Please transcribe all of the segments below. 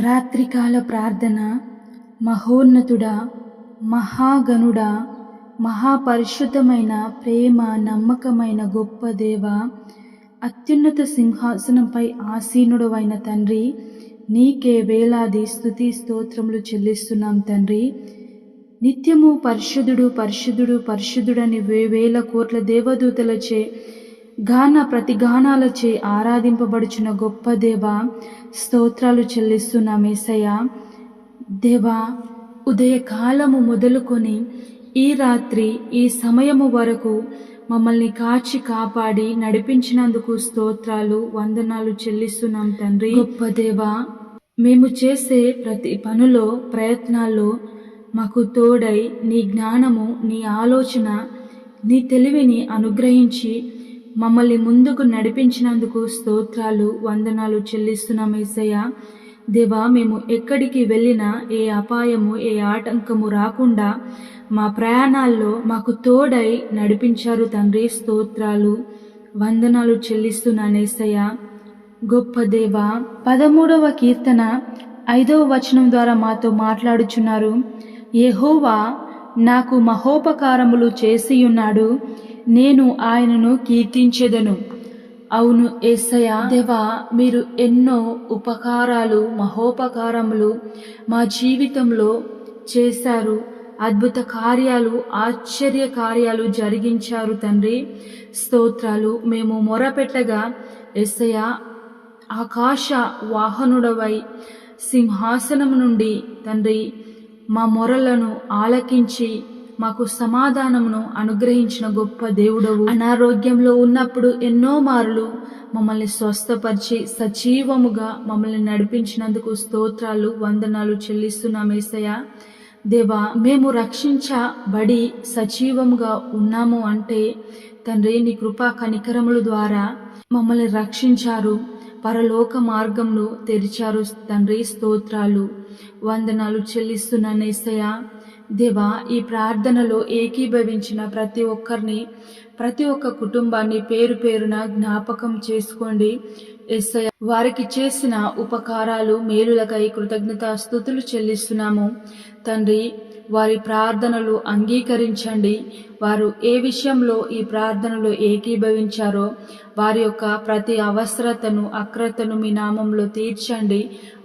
రాత్రికాల ప్రార్థన. మహోన్నతుడా, మహాగణుడా, మహాపరిశుద్ధమైన ప్రేమ నమ్మకమైన గొప్ప దేవ, అత్యున్నత సింహాసనంపై ఆసీనుడవైన తండ్రి, నీకే వేలాది స్తుతి స్తోత్రములు చెల్లిస్తున్నాం తండ్రి. నిత్యము పరిశుద్ధుడు పరిశుద్ధుడు పరిశుద్ధుడని వేవేల కోట్ల దేవదూతలచే ప్రతిగానాలచే ఆరాధింపబడుచున్న గొప్ప దేవ, స్తోత్రాలు చెల్లిస్తున్నాం యేసయ్యా. దేవా, ఉదయకాలము మొదలుకొని ఈ రాత్రి ఈ సమయము వరకు మమ్మల్ని కాచి కాపాడి నడిపించినందుకు స్తోత్రాలు వందనాలు చెల్లిస్తున్నాం తండ్రి. గొప్ప దేవా, మేము చేసే ప్రతి పనులో ప్రయత్నాల్లో మాకు తోడై నీ జ్ఞానము, నీ ఆలోచన, నీ తెలివిని అనుగ్రహించి మమ్మల్ని ముందుకు నడిపించినందుకు స్తోత్రాలు వందనాలు చెల్లిస్తున్నాం యేసయ్యా. దేవా, మేము ఎక్కడికి వెళ్ళినా ఏ అపాయము ఏ ఆటంకము రాకుండా మా ప్రయాణాల్లో మాకు తోడై నడిపించారు తండ్రి. స్తోత్రాలు వందనాలు చెల్లిస్తున్నాను యేసయ్యా. గొప్ప దేవా, 13వ కీర్తన 5వ వచనం ద్వారా మాతో మాట్లాడుచున్నారు. యెహోవా నాకు మహోపకారములు చేసియున్నాడు, నేను ఆయనను కీర్తించెదను. అవును యేసయ్యా, దేవా, మీరు ఎన్నో ఉపకారాలు మహోపకారములు మా జీవితంలో చేశారు. అద్భుత కార్యాలు, ఆశ్చర్య కార్యాలు జరిగించారు తండ్రి. స్తోత్రాలు. మేము మొరపెట్టగా యేసయ్యా, ఆకాశ వాహనుడవై సింహాసనం నుండి తండ్రి మా మొరలను ఆలకించి మాకు సమాధానమును అనుగ్రహించిన గొప్ప దేవుడవు. అనారోగ్యంలో ఉన్నప్పుడు ఎన్నో మార్లు మమ్మల్ని స్వస్థపరిచి సజీవముగా మమ్మల్ని నడిపించినందుకు స్తోత్రాలు వందనాలు చెల్లిస్తున్నాం యేసయ్యా. దేవా, మేము రక్షించబడి సజీవముగా ఉన్నాము అంటే తండ్రి నీ కృపా కనికరముల ద్వారా మమ్మల్ని రక్షించారు, పరలోక మార్గంను తెరిచారు తండ్రి. స్తోత్రాలు వందనాలు చెల్లిస్తున్నాను యేసయ్యా. దేవా, ఈ ప్రార్థనలో ఏకీభవించిన ప్రతి ఒక్కరిని, ప్రతి ఒక్క కుటుంబాన్ని పేరు పేరున జ్ఞాపకం చేసుకోండి యేసయ్యా. వారికి చేసిన ఉపకారాలు మేలులకై కృతజ్ఞతాస్తుతులు చెల్లిస్తున్నాము తండ్రి. వారి ప్రార్థనలు అంగీకరించండి. వారు ఏ విషయంలో ఈ ప్రార్థనలో ఏకీభవించారో వారి యొక్క ప్రతి అవసరతను, అక్రతను మీ నామంలో తీర్చండి.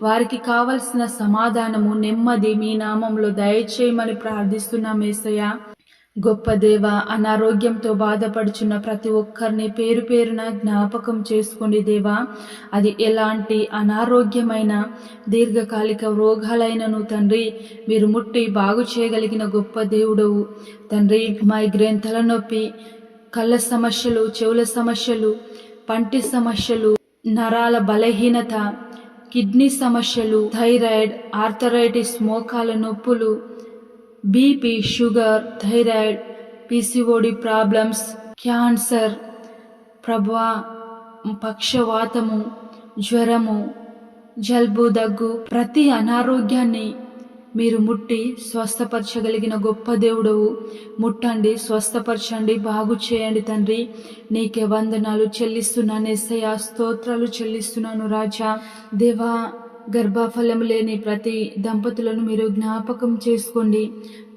వారికి కావలసిన సమాధానము, నెమ్మది మీ నామంలో దయచేయమని ప్రార్థిస్తున్నాం యేసయ్యా. గొప్ప దేవ, అనారోగ్యంతో బాధపడుచున్న ప్రతి ఒక్కరిని పేరు పేరున జ్ఞాపకం చేసుకోండి దేవా. అది ఎలాంటి అనారోగ్యమైన దీర్ఘకాలిక రోగాలైనను తండ్రి మీరు ముట్టి బాగు చేయగలిగిన గొప్ప దేవుడవు తండ్రి. మైగ్రేన్, తలనొప్పి, కళ్ళ సమస్యలు, చెవుల సమస్యలు, పంటి సమస్యలు, నరాల బలహీనత, కిడ్నీ సమస్యలు, థైరాయిడ్, ఆర్థరైటిస్, మోకాల నొప్పులు, BP, sugar, thyroid, PCOD problems, cancer ప్రభువా, పక్షవాతము, జ్వరము, జలుబు, దగ్గు, ప్రతి అనారోగ్యాన్ని మీరు ముట్టి స్వస్థపరచగలిగిన గొప్ప దేవుడవు. ముట్టండి, స్వస్థపరచండి, బాగు చేయండి తండ్రి. నీకే వందనాలు చెల్లిస్తున్నాను యేసయ్యా. స్తోత్రాలు చెల్లిస్తున్నాను రాజా. దేవా, గర్భఫలం లేని ప్రతి దంపతులను మీరు జ్ఞాపకం చేసుకోండి.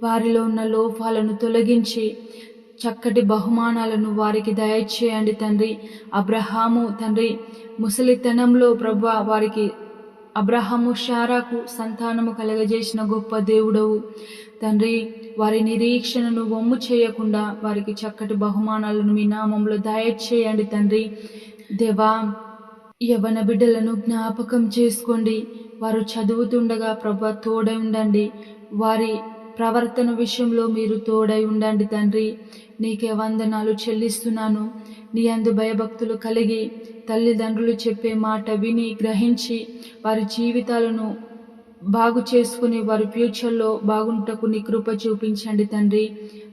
వారిలో ఉన్న లోపాలను తొలగించి చక్కటి బహుమానాలను వారికి దయచేయండి తండ్రి. అబ్రహాము తండ్రి ముసలితనంలో ప్రభువా వారికి అబ్రహాము, శారాకు సంతానము కలగజేసిన గొప్ప దేవుడవు తండ్రి. వారి నిరీక్షణను వమ్ము చేయకుండా వారికి చక్కటి బహుమానాలను మీ నామంలో దయచేయండి తండ్రి. దేవా, యవ్వన బిడ్డలను జ్ఞాపకం చేసుకోండి. వారు చదువుతుండగా ప్రభు తోడై ఉండండి. వారి ప్రవర్తన విషయంలో మీరు తోడై ఉండండి తండ్రి. నీకే వందనాలు చెల్లిస్తున్నాను. నీ యందు భయభక్తులు కలిగి తల్లిదండ్రులు చెప్పే మాట విని గ్రహించి వారి జీవితాలను బాగు చేసుకుని వారి ఫ్యూచర్లో బాగుంటకు నీ కృప చూపించండి తండ్రి.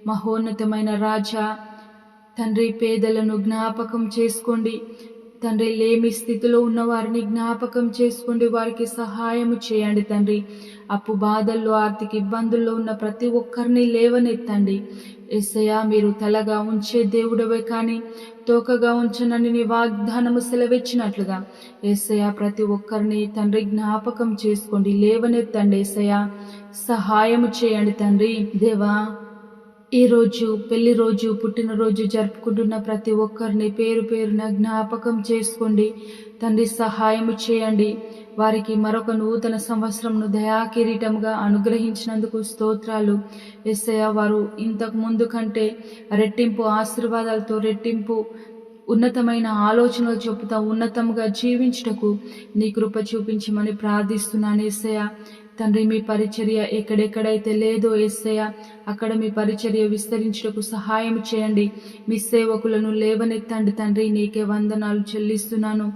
మహోన్నతమైన రాజా తండ్రి, పేదలను జ్ఞాపకం చేసుకోండి. తండ్రి లేమి స్థితిలో ఉన్న వారిని జ్ఞాపకం చేసుకోండి, వారికి సహాయం చేయండి తండ్రి. అప్పు బాధల్లో ఆర్థిక ఇబ్బందుల్లో ఉన్న ప్రతి ఒక్కరిని లేవనెత్తండి. యేసయ్యా, మీరు తలగా ఉంచే దేవుడవే కానీ తోకగా ఉంచనని నీ వాగ్దానము సెలవిచ్చినట్లుగా యేసయ్యా ప్రతి ఒక్కరిని తండ్రి జ్ఞాపకం చేసుకోండి, లేవనెత్తండి. యేసయ్యా, సహాయము చేయండి తండ్రి. దేవా, ఈరోజు పెళ్లి రోజు, పుట్టినరోజు జరుపుకుంటున్న ప్రతి ఒక్కరిని పేరు పేరున జ్ఞాపకం చేసుకోండి తండ్రి, సహాయము చేయండి. వారికి మరొక నూతన సంవత్సరంను దయాకిరీటముగా అనుగ్రహించినందుకు స్తోత్రాలు. యేసయ్యా, వారు ఇంతకు ముందు కంటే రెట్టింపు ఆశీర్వాదాలతో, రెట్టింపు ఉన్నతమైన ఆలోచనలు చెప్పుతా ఉన్నతంగా జీవించుటకు నీ కృప చూపించమని ప్రార్థిస్తున్నాను. యేసయ్యా తండ్రి, మీ పరిచర్య ఎక్కడెక్కడైతే లేదో యేసయ్యా అక్కడ మీ పరిచర్య విస్తరించుటకు సహాయం చేయండి. మీ సేవకులను లేవనెత్తండి తండ్రి. నీకే వందనాలు చెల్లిస్తున్నాను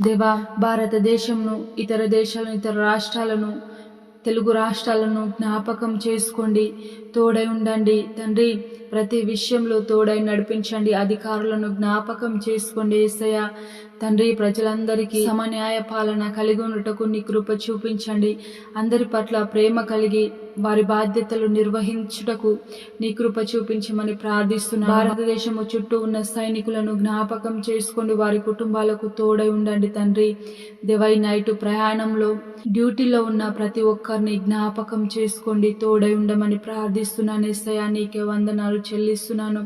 దేవా. భారతదేశంను, ఇతర దేశాలను, ఇతర రాష్ట్రాలను, తెలుగు రాష్ట్రాలను జ్ఞాపకం చేసుకోండి, తోడై ఉండండి తండ్రి. ప్రతి విషయంలో తోడై నడిపించండి. అధికారులను జ్ఞాపకం చేసుకోండి యేసయ్యా తండ్రి. ప్రజలందరికీ సమన్యాయ పాలన కలిగి ఉండటకు నీ కృప చూపించండి. అందరి పట్ల ప్రేమ కలిగి వారి బాధ్యతలు నిర్వహించుటకు నీ కృప చూపించమని ప్రార్థిస్తున్నాను. భారతదేశము చుట్టూ ఉన్న సైనికులను జ్ఞాపకం చేసుకోండి, వారి కుటుంబాలకు తోడై ఉండండి తండ్రి. దేవై నైటు ప్రయాణంలో డ్యూటీలో ఉన్న ప్రతి ఒక్కరిని జ్ఞాపకం చేసుకోండి, తోడై ఉండమని ప్రార్థిస్తున్నాను. యేసయ్యా, నీకే వందనాలు చెల్లిస్తున్నాను.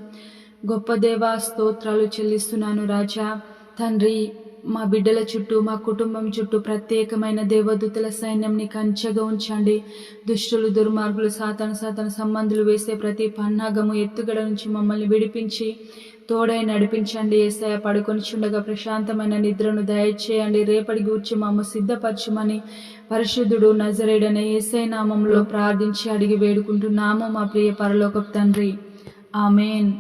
గొప్ప దేవా, స్తోత్రాలు చెల్లిస్తున్నాను రాజా తండ్రి. మా బిడ్డల చుట్టూ, మా కుటుంబం చుట్టూ ప్రత్యేకమైన దేవదూతల సైన్యంని కంచెగా ఉంచండి. దుష్టులు, దుర్మార్గులు, సాతాను సంబంధులు వేసే ప్రతి పన్నాగము, ఎత్తుగడ నుంచి మమ్మల్ని విడిపించి తోడై నడిపించండి. యేసయ్య, పడుకొని చుండగా ప్రశాంతమైన నిద్రను దయచేయండి. రేపటి గూర్చి మమ్మ సిద్ధపరచుమని పరిశుద్ధుడు నజరేయుడైన యేసయ్య నామములో ప్రార్థించి అడిగి వేడుకుంటున్నాము మా ప్రియ పరలోకపు తండ్రి. ఆమేన్.